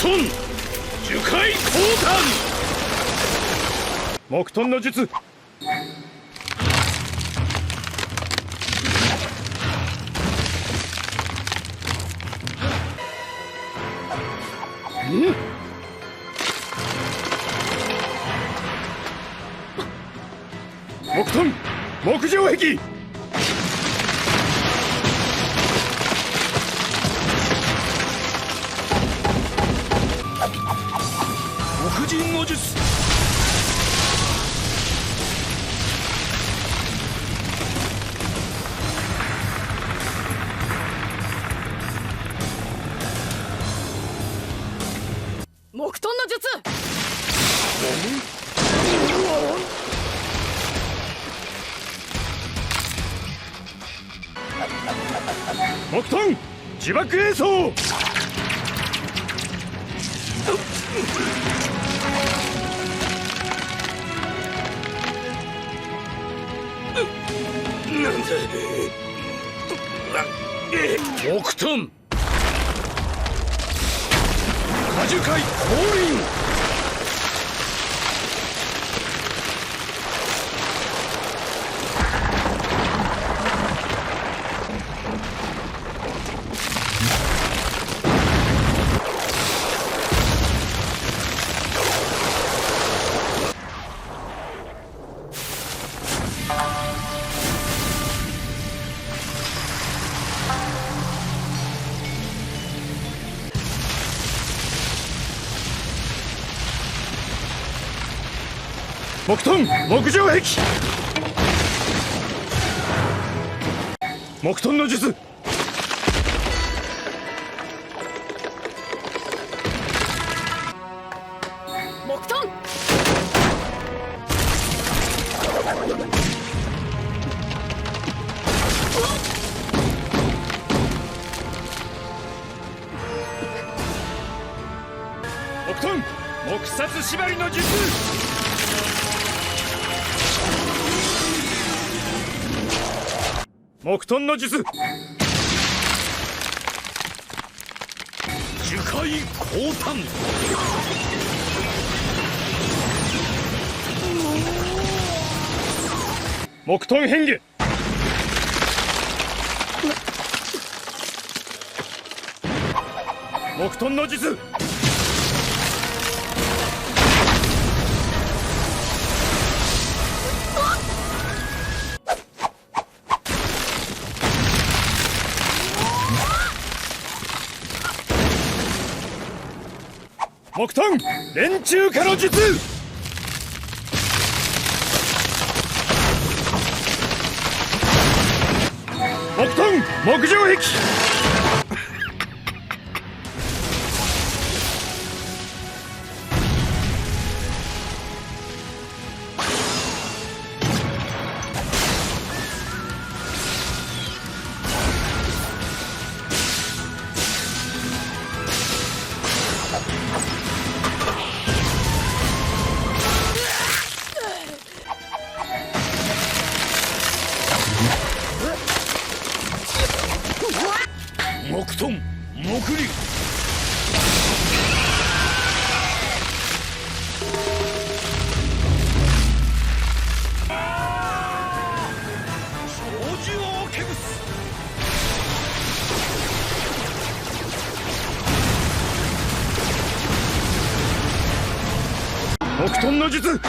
遁樹海降誕。木遁の術。木遁木上壁。木人の術。木遁の術。木遁自爆映像。なんだ木遁果樹海降臨。木遁木上壁。木遁の術。木遁。木遁木殺縛りの術。木遁の術。樹海降誕。木遁変化。木遁の術。木遁連中化の術。木遁木上壁。木遁木竜。長寿王ケブス。木遁の術。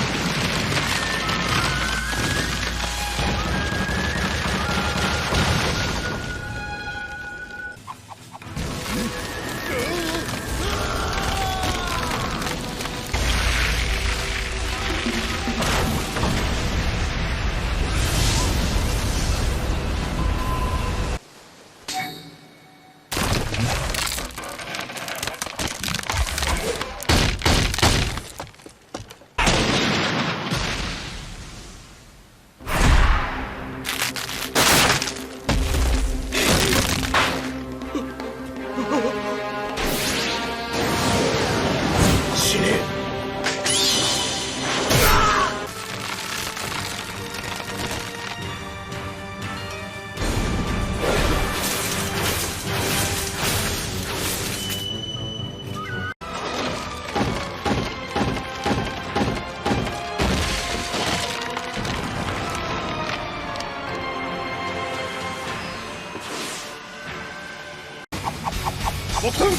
木遁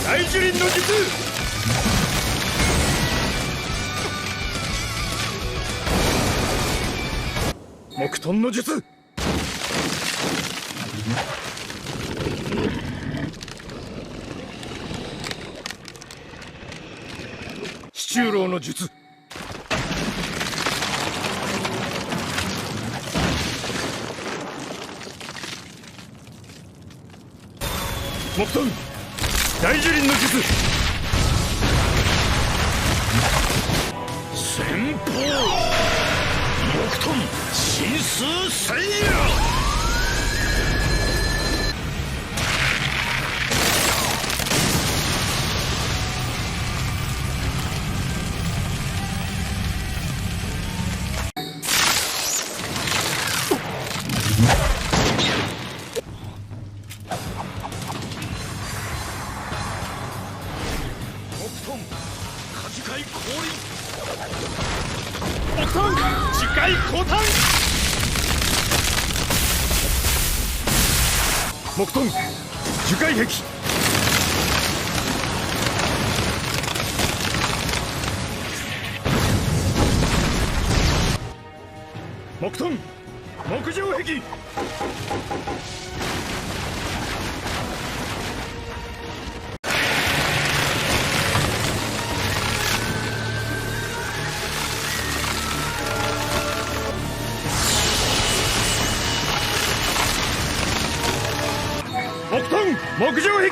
大樹林の術。木遁の術。七中楼の術。木遁大樹林の術。先方木遁神数聖夜。次回降誕。木遁樹海壁。木遁木上壁。木遁木上壁。